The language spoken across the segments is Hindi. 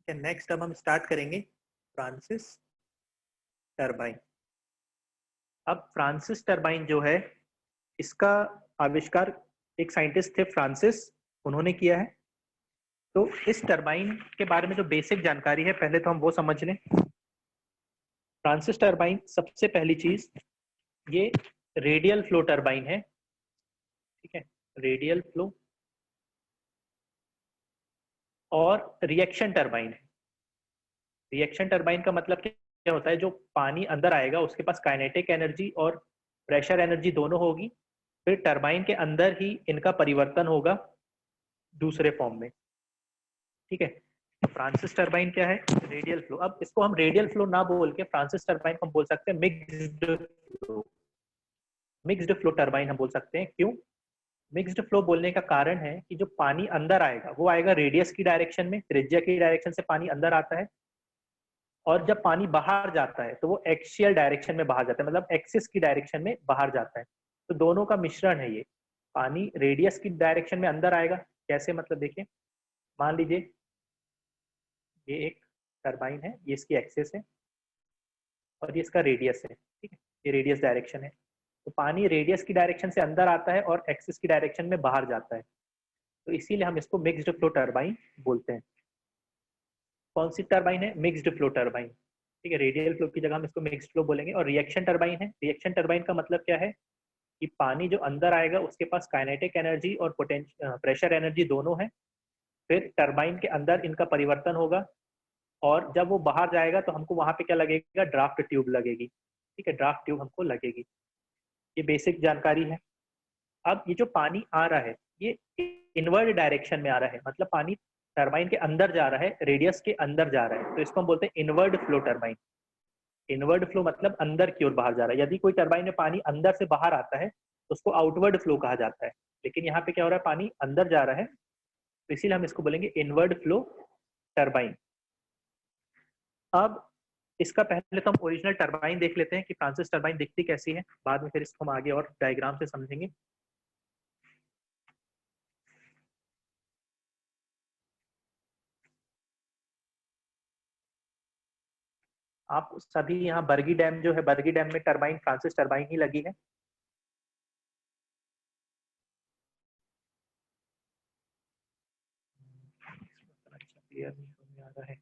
ठीक है, नेक्स्ट अब हम स्टार्ट करेंगे फ्रांसिस टरबाइन। अब फ्रांसिस टरबाइन जो है, इसका आविष्कार एक साइंटिस्ट थे फ्रांसिस, उन्होंने किया है। तो इस टरबाइन के बारे में जो बेसिक जानकारी है पहले तो हम वो समझ लें। फ्रांसिस टरबाइन सबसे पहली चीज, ये रेडियल फ्लो टरबाइन है। ठीक है, रेडियल फ्लो और रिएक्शन टरबाइन है। रिएक्शन टरबाइन का मतलब क्या होता है? जो पानी अंदर आएगा उसके पास काइनेटिक एनर्जी और प्रेशर एनर्जी दोनों होगी, फिर टरबाइन के अंदर ही इनका परिवर्तन होगा दूसरे फॉर्म में। ठीक है, फ्रांसिस टरबाइन क्या है? Radial flow. अब इसको हम रेडियल फ्लो ना बोल के फ्रांसिस टरबाइन को हम बोल सकते हैं mixed flow. Mixed flow turbine हम बोल सकते हैं। क्यों मिक्स्ड फ्लो बोलने का कारण है कि जो पानी अंदर आएगा वो आएगा रेडियस की डायरेक्शन में, त्रिज्या की डायरेक्शन से पानी अंदर आता है, और जब पानी बाहर जाता है तो वो एक्सियल डायरेक्शन में बाहर जाता है, मतलब एक्सिस की डायरेक्शन में बाहर जाता है। तो दोनों का मिश्रण है ये। पानी रेडियस की डायरेक्शन में अंदर आएगा। कैसे? मतलब देखिए, मान लीजिए ये एक टरबाइन है, ये इसकी एक्सिस है और ये इसका रेडियस है। ठीक है, ये रेडियस डायरेक्शन है। तो पानी रेडियस की डायरेक्शन से अंदर आता है और एक्सिस की डायरेक्शन में बाहर जाता है। तो इसीलिए हम इसको मिक्स्ड फ्लो टरबाइन बोलते हैं। कौन सी टरबाइन है? Mixed flow turbine. ठीक है, रेडियल फ्लो की जगह हम इसको मिक्स्ड फ्लो बोलेंगे। और रिएक्शन टरबाइन है। रिएक्शन टरबाइन का मतलब क्या है कि पानी जो अंदर आएगा उसके पास काइनेटिक एनर्जी और प्रेशर एनर्जी दोनों है। फिर टरबाइन के अंदर इनका परिवर्तन होगा, और जब वो बाहर जाएगा तो हमको वहां पे क्या लगेगा? ड्राफ्ट ट्यूब लगेगी। ठीक है, ड्राफ्ट ट्यूब हमको लगेगी। ये बेसिक जानकारी है। अब ये जो पानी आ रहा है ये इनवर्ड डायरेक्शन में आ रहा है, मतलब पानी टरबाइन के अंदर जा रहा है, रेडियस के अंदर जा रहा है, तो इसको हम बोलते हैं inward flow turbine. Inward flow मतलब अंदर की ओर बाहर जा रहा है। यदि कोई टरबाइन में पानी अंदर से बाहर आता है तो उसको आउटवर्ड फ्लो कहा जाता है। लेकिन यहाँ पे क्या हो रहा है? पानी अंदर जा रहा है, तो इसीलिए हम इसको बोलेंगे इनवर्ड फ्लो टरबाइन। अब इसका पहले तो हम ओरिजिनल टरबाइन देख लेते हैं कि फ्रांसिस टरबाइन दिखती कैसी है, बाद में फिर इसको हम आगे और डायग्राम से समझेंगे। आप सभी यहाँ बरगी डैम जो है, बरगी डैम में टरबाइन फ्रांसिस टरबाइन ही लगी है। अच्छा क्लियर नहीं समझ आ रहा है।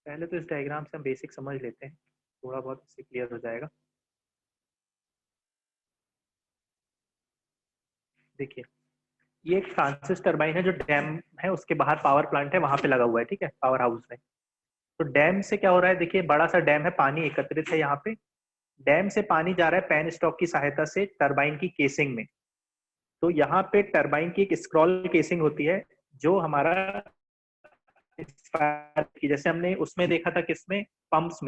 पहले तो इस डायग्राम से हम बेसिक समझ लेते हैं, थोड़ा बहुत इससे क्लियर हो जाएगा। देखिए, ये एक फ्रांसिस टरबाइन है जो डैम है उसके बाहर पावर प्लांट है वहां पे लगा हुआ है। ठीक है, पावर हाउस में। तो डैम से क्या हो रहा है? देखिए, बड़ा सा डैम है, पानी एकत्रित है यहाँ पे। डैम से पानी जा रहा है पेन स्टॉक की सहायता से टरबाइन की केसिंग में। तो यहाँ पे टरबाइन की एक स्क्रॉल केसिंग होती है जो हमारा की, जैसे हमने उसमें देखा था किसमें? पंप्स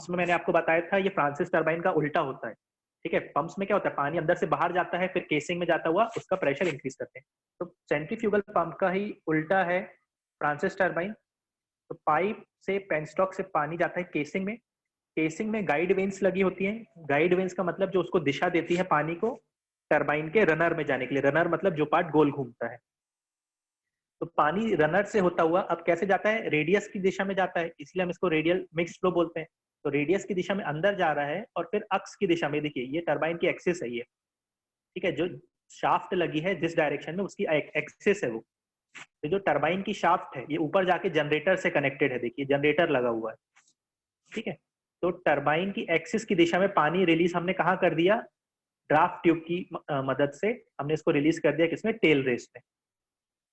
में मैंने आपको बताया था ये फ्रांसिस टरबाइन का उल्टा होता है। ठीक है, पंप्स में क्या होता है? पानी अंदर से बाहर जाता है, फिर केसिंग में जाता हुआ उसका प्रेशर इंक्रीज करते हैं। तो सेंट्रीफ्यूगल पंप का ही उल्टा है फ्रांसिस टरबाइन। तो पाइप से पेनस्टॉक से पानी जाता है केसिंग में। केसिंग में गाइड वेन्स लगी होती हैं। गाइड वेन्स का मतलब जो उसको दिशा देती है पानी को टरबाइन के रनर में जाने के लिए। रनर मतलब जो पार्ट गोल घूमता है। तो पानी रनर से होता हुआ अब कैसे जाता है? रेडियस की दिशा में जाता है, इसलिए हम इसको रेडियल मिक्स्ड फ्लो बोलते हैं। तो रेडियस की दिशा में अंदर जा रहा है, और फिर अक्स की दिशा में, देखिए ये टरबाइन की एक्सिस है ये। ठीक है, जो शाफ्ट लगी है जिस डायरेक्शन में उसकी एक्सिस है वो। तो जो टरबाइन की शाफ्ट है ये ऊपर जाके जनरेटर से कनेक्टेड है, देखिए जनरेटर लगा हुआ है। ठीक है, तो टरबाइन की एक्सिस की दिशा में पानी रिलीज हमने कहाँ कर दिया? ड्राफ्ट ट्यूब की मदद से हमने इसको रिलीज कर दिया, किसमें? टेल रेस में।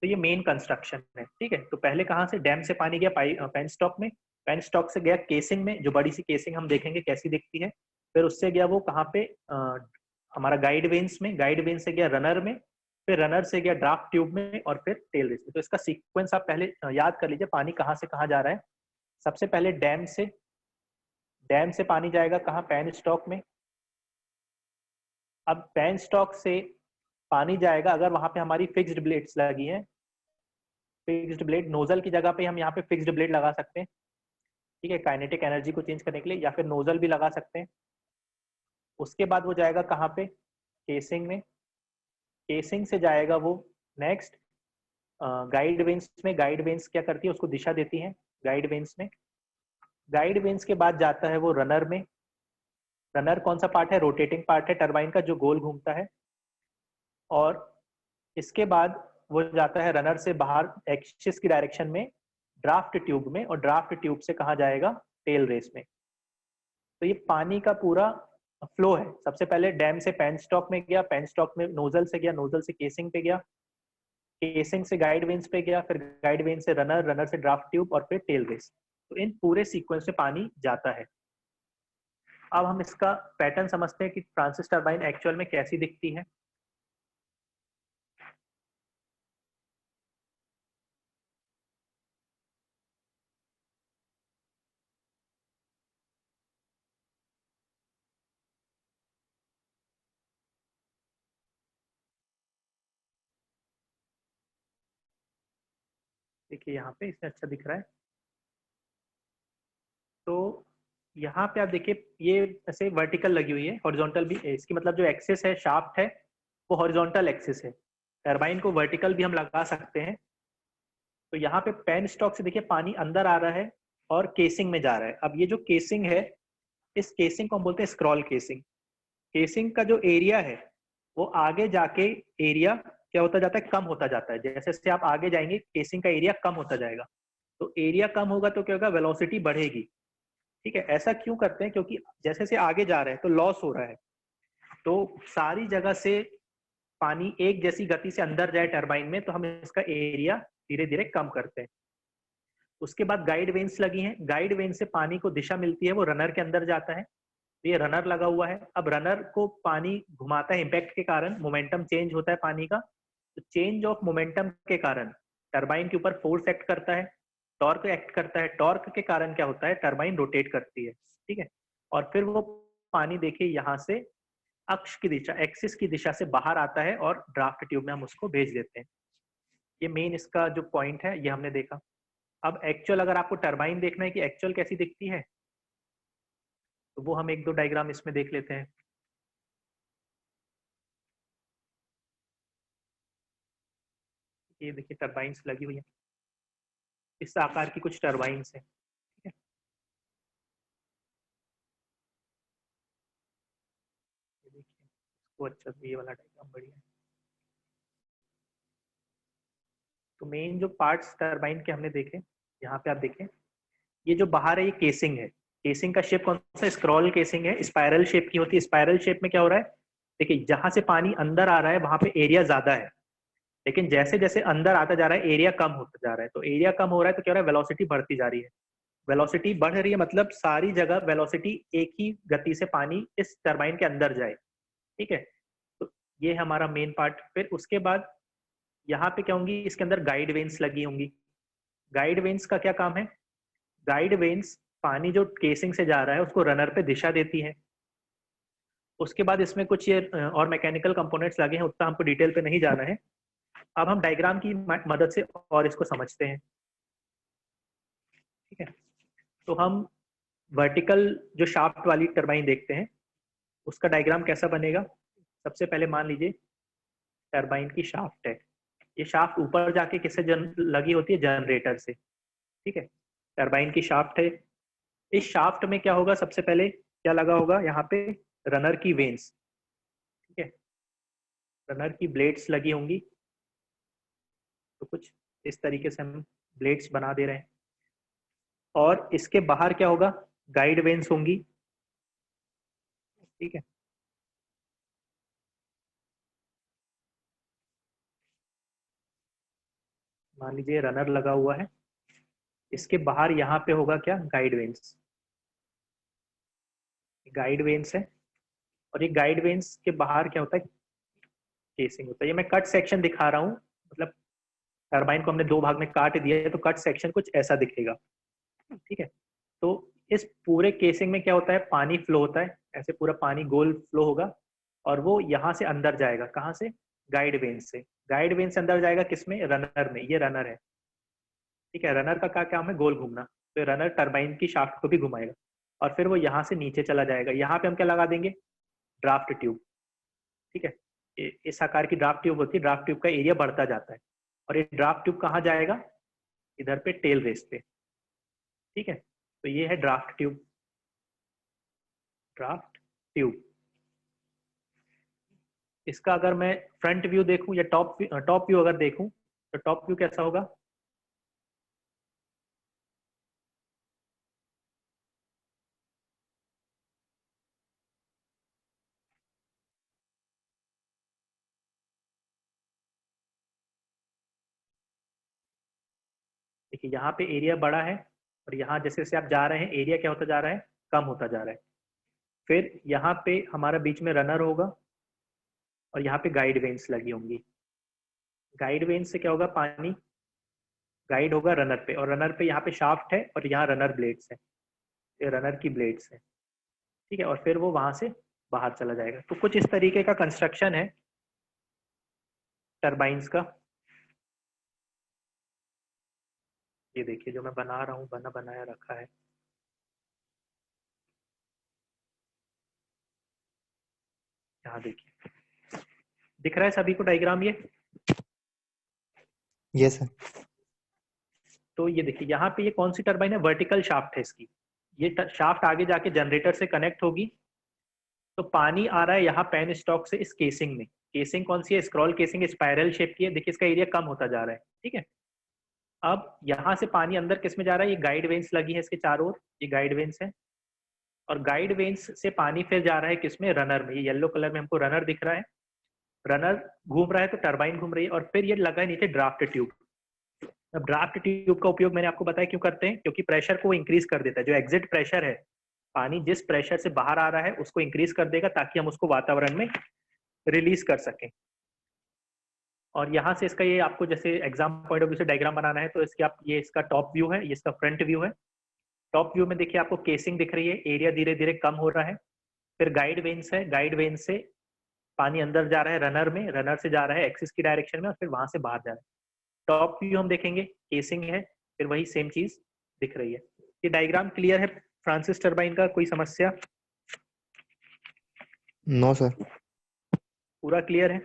तो ये मेन कंस्ट्रक्शन है। ठीक है, तो पहले कहाँ से? डैम से पानी गया पेन स्टॉक में। पेन स्टॉक से गया केसिंग में, जो बड़ी सी केसिंग हम देखेंगे कैसी दिखती है। फिर उससे गया वो कहाँ पे? हमारा गाइड वेन्स में। गाइड वेन्स से गया रनर में। फिर रनर से गया ड्राफ्ट ट्यूब में, और फिर टेल रेस में। तो इसका सीक्वेंस आप पहले याद कर लीजिए, पानी कहाँ से कहाँ जा रहा है। सबसे पहले डैम से पानी जाएगा कहाँ? पेन स्टॉक में। अब पेन स्टॉक से पानी जाएगा, अगर वहां पे हमारी फिक्स्ड ब्लेड्स लगी हैं, फिक्स्ड ब्लेड नोजल की जगह पे हम यहाँ पे फिक्स्ड ब्लेड लगा सकते हैं, ठीक है, काइनेटिक एनर्जी को चेंज करने के लिए, या फिर नोजल भी लगा सकते हैं। उसके बाद वो जाएगा कहाँ पे, केसिंग में। केसिंग से जाएगा वो नेक्स्ट गाइड वेन्स में। गाइड वेन्स क्या करती है, उसको दिशा देती है गाइड वेन्स में। गाइड वेन्स के बाद जाता है वो रनर में। रनर कौन सा पार्ट है, रोटेटिंग पार्ट है टरबाइन का, जो गोल घूमता है। और इसके बाद वो जाता है रनर से बाहर एक्सिस की डायरेक्शन में ड्राफ्ट ट्यूब में, और ड्राफ्ट ट्यूब से कहाँ जाएगा, टेल रेस में। तो ये पानी का पूरा फ्लो है। सबसे पहले डैम से पेन स्टॉक में गया, पेन स्टॉक में नोजल से गया, नोजल से केसिंग पे गया, केसिंग से गाइड वेन्स पे गया, फिर गाइड वेन से रनर, रनर से ड्राफ्ट ट्यूब, और फिर टेल रेस। तो इन पूरे सीक्वेंस में पानी जाता है। अब हम इसका पैटर्न समझते हैं कि फ्रांसिस टरबाइन एक्चुअल में कैसी दिखती है। देखिए यहाँ पे इससे अच्छा दिख रहा है। तो यहाँ पे आप देखिए ये ऐसे वर्टिकल लगी हुई है, हॉरिजॉन्टल भी है। इसकी मतलब जो एक्सिस है, शाफ्ट है, वो हॉरिजॉन्टल एक्सिस है। टरबाइन को वर्टिकल भी हम लगा सकते हैं। तो यहाँ पे पेन स्टॉक से देखिए पानी अंदर आ रहा है और केसिंग में जा रहा है। अब ये जो केसिंग है, इस केसिंग को हम बोलते हैं स्क्रॉल केसिंग। केसिंग का जो एरिया है वो आगे जाके एरिया क्या होता जाता है, कम होता जाता है। जैसे जैसे आप आगे जाएंगे केसिंग का एरिया कम होता जाएगा। तो एरिया कम होगा तो क्या होगा, वेलोसिटी बढ़ेगी। ठीक है, ऐसा क्यों करते हैं, क्योंकि जैसे जैसे आगे जा रहे हैं तो लॉस हो रहा है। तो सारी जगह से पानी एक जैसी गति से अंदर जाए टरबाइन में, तो हम इसका एरिया धीरे धीरे कम करते हैं। उसके बाद गाइड वेन्स लगी हैं। गाइड वेन से पानी को दिशा मिलती है, वो रनर के अंदर जाता है। ये रनर लगा हुआ है। अब रनर को पानी घुमाता है, इम्पैक्ट के कारण मोमेंटम चेंज होता है पानी का। तो चेंज ऑफ मोमेंटम के कारण टरबाइन के ऊपर फोर्स एक्ट करता है, टॉर्क एक्ट करता है। टॉर्क के कारण क्या होता है, टरबाइन रोटेट करती है। ठीक है, और फिर वो पानी देखिए यहाँ से अक्ष की दिशा, एक्सिस की दिशा से बाहर आता है और ड्राफ्ट ट्यूब में हम उसको भेज देते हैं। ये मेन इसका जो पॉइंट है ये हमने देखा। अब एक्चुअल अगर आपको टरबाइन देखना है कि एक्चुअल कैसी दिखती है, तो वो हम एक दो डायग्राम इसमें देख लेते हैं। ये देखिए टरबाइन्स लगी हुई है, इस आकार की कुछ टरबाइन्स है। ठीक है, ये देखिए इसको अच्छा से, ये वाला डायग्राम बढ़िया है। तो मेन जो पार्ट्स टरबाइन के हमने देखे, यहाँ पे आप देखें, ये जो बाहर है ये केसिंग है। केसिंग का शेप कौन सा, स्क्रॉल केसिंग है, स्पाइरल शेप की होती है। स्पाइरल शेप में क्या हो रहा है, देखिए जहां से पानी अंदर आ रहा है वहां पे एरिया ज्यादा है, लेकिन जैसे जैसे अंदर आता जा रहा है एरिया कम होता जा रहा है। तो एरिया कम हो रहा है तो क्या हो रहा है, वेलोसिटी बढ़ती जा रही है। वेलोसिटी बढ़ रही है मतलब सारी जगह वेलोसिटी एक ही गति से पानी इस टरबाइन के अंदर जाए। ठीक है, तो ये हमारा मेन पार्ट। फिर उसके बाद यहाँ पे क्या होंगी, इसके अंदर गाइड वेन्स लगी होंगी। गाइड वेन्स का क्या काम है, गाइड वेन्स पानी जो केसिंग से जा रहा है उसको रनर पे दिशा देती है। उसके बाद इसमें कुछ ये और मैकेनिकल कंपोनेंट्स लगे हैं, उतना हमको डिटेल पे नहीं जाना है। अब हम डायग्राम की मदद से और इसको समझते हैं। ठीक है, तो हम वर्टिकल जो शाफ्ट वाली टरबाइन देखते हैं, उसका डायग्राम कैसा बनेगा। सबसे पहले मान लीजिए टरबाइन की शाफ्ट है। ये शाफ्ट ऊपर जाके किससे लगी होती है, जनरेटर से। ठीक है, टरबाइन की शाफ्ट है। इस शाफ्ट में क्या होगा, सबसे पहले क्या लगा होगा, यहाँ पे रनर की वेन्स। ठीक है, रनर की ब्लेड्स लगी होंगी। तो कुछ इस तरीके से हम ब्लेड्स बना दे रहे हैं। और इसके बाहर क्या होगा, गाइड वेन्स होंगी। ठीक है, मान लीजिए रनर लगा हुआ है, इसके बाहर यहाँ पे होगा क्या, गाइड वेन्स। गाइड वेन्स है, और ये गाइड वेन्स के बाहर क्या होता है, केसिंग होता है। ये मैं कट सेक्शन दिखा रहा हूँ, मतलब टरबाइन को हमने दो भाग में काट दिया है, तो कट सेक्शन कुछ ऐसा दिखेगा। ठीक है, तो इस पूरे केसिंग में क्या होता है, पानी फ्लो होता है, ऐसे पूरा पानी गोल फ्लो होगा। और वो यहाँ से अंदर जाएगा, कहाँ से? गाइड वेन से। गाइड वेन से अंदर जाएगा किसमें? रनर में। ये रनर है, ठीक है। रनर का क्या काम है? गोल घूमना। तो रनर टरबाइन की शाफ्ट को भी घुमाएगा और फिर वो यहाँ से नीचे चला जाएगा। यहाँ पे हम क्या लगा देंगे? ड्राफ्ट ट्यूब, ठीक है। इस आकार की ड्राफ्ट ट्यूब होती है। ड्राफ्ट ट्यूब का एरिया बढ़ता जाता है और ये ड्राफ्ट ट्यूब कहाँ जाएगा? इधर पे टेल रेस पे, ठीक है। तो ये है ड्राफ्ट ट्यूब। ड्राफ्ट ट्यूब, इसका अगर मैं फ्रंट व्यू देखूं या टॉप व्यू अगर देखूं तो टॉप व्यू कैसा होगा? देखिए यहाँ पे एरिया बड़ा है और यहाँ जैसे जैसे आप जा रहे हैं एरिया क्या होता जा रहा है? कम होता जा रहा है। फिर यहाँ पे हमारा बीच में रनर होगा और यहाँ पे गाइड वेन्स लगी होंगी। गाइड वेन्स से क्या होगा? पानी गाइड होगा रनर पे और रनर पे यहाँ पे शाफ्ट है और यहाँ रनर ब्लेड्स है। ये रनर की ब्लेड्स है, ठीक है। और फिर वो वहां से बाहर चला जाएगा। तो कुछ इस तरीके का कंस्ट्रक्शन है टरबाइंस का। ये देखिए जो मैं बना रहा हूँ, बनाया रखा है। यहाँ देखिए, दिख रहा है सभी को डायग्राम ये? Yes sir. तो ये देखिए यहाँ पे ये कौन सी टरबाइन है? वर्टिकल शाफ्ट है इसकी। ये शाफ्ट आगे जाके जनरेटर से कनेक्ट होगी। तो पानी आ रहा है यहाँ पेन स्टॉक से इस केसिंग में। केसिंग कौन सी है? स्क्रॉल केसिंग, स्पाइरल शेप की है। देखिए इसका एरिया कम होता जा रहा है, ठीक है। अब यहाँ से पानी अंदर किस में जा रहा है? ये गाइड वेन्स लगी है इसके चारों ओर, ये गाइड वेन्स है। और गाइड वेन्स से पानी फिर जा रहा है किसमें? रनर में। ये येलो कलर में हमको रनर दिख रहा है। रनर घूम रहा है तो टरबाइन घूम रही है और फिर ये लगा है नीचे ड्राफ्ट ट्यूब। अब ड्राफ्ट ट्यूब का उपयोग मैंने आपको बताया क्यों करते हैं? क्योंकि प्रेशर को इंक्रीज कर देता है। जो एग्जिट प्रेशर है, पानी जिस प्रेशर से बाहर आ रहा है उसको इंक्रीज कर देगा ताकि हम उसको वातावरण में रिलीज कर सकें। और यहाँ से इसका ये आपको जैसे एग्जाम पॉइंट ऑफ व्यू से डायग्राम बनाना है तो इसके आप ये इसका टॉप व्यू है, ये इसका फ्रंट व्यू है। टॉप व्यू में देखिए आपको केसिंग दिख रही है, एरिया धीरे धीरे कम हो रहा है। फिर गाइड वेन्स है, गाइड वेन्स से पानी अंदर जा रहा है रनर में, रनर से जा रहा है एक्सिस की डायरेक्शन में और फिर वहां से बाहर जा रहा है। टॉप व्यू हम देखेंगे, केसिंग है, फिर वही सेम चीज दिख रही है। ये डायग्राम क्लियर है फ्रांसिस टरबाइन का? कोई समस्या? No sir. पूरा क्लियर है?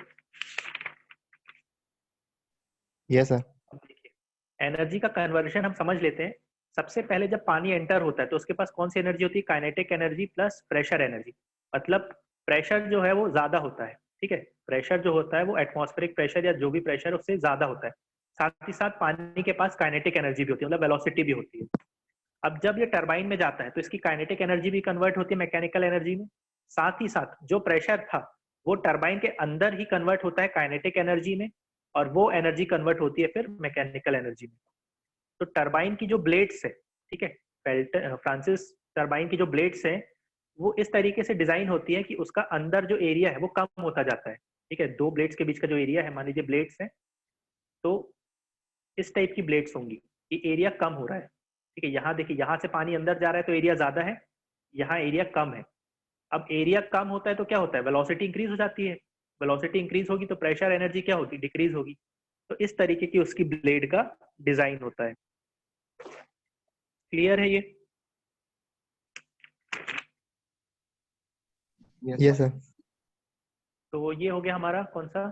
Yes sir. अब देखिए एनर्जी का कन्वर्जन हम समझ लेते हैं। सबसे पहले जब पानी एंटर होता है तो उसके पास कौन सी एनर्जी होती है? Kinetic energy plus pressure energy. मतलब प्रेशर जो है वो ज्यादा होता है, ठीक है। प्रेशर जो होता है वो एटमॉस्फेरिक प्रेशर या जो भी प्रेशर है उससे ज्यादा होता है। साथ ही साथ पानी के पास काइनेटिक एनर्जी भी होती है, मतलब वेलोसिटी भी होती है। अब जब ये टरबाइन में जाता है तो इसकी काइनेटिक एनर्जी भी कन्वर्ट होती है मैकेनिकल एनर्जी में। साथ ही साथ जो प्रेशर था वो टरबाइन के अंदर ही कन्वर्ट होता है काइनेटिक एनर्जी में और वो एनर्जी कन्वर्ट होती है फिर मैकेनिकल एनर्जी में। तो टरबाइन की जो ब्लेड्स है, ठीक है, फ्रांसिस टरबाइन की जो ब्लेड्स है वो इस तरीके से डिजाइन होती है कि उसका अंदर जो एरिया है वो कम होता जाता है, ठीक है। दो ब्लेड्स के बीच का जो एरिया है, मान लीजिए ब्लेड्स है, तो इस टाइप की ब्लेड्स होंगी। ये एरिया कम हो रहा है, ठीक है। यहाँ देखिए यहाँ से पानी अंदर जा रहा है तो एरिया ज्यादा है, यहाँ एरिया कम है। अब एरिया कम होता है तो क्या होता है? वेलोसिटी इंक्रीज हो जाती है। वेलोसिटी इंक्रीज होगी तो प्रेशर एनर्जी क्या होगी? डिक्रीज होगी। तो इस तरीके की उसकी ब्लेड का डिजाइन होता है। क्लियर है ये? Yes sir. तो ये हो गया हमारा कौन सा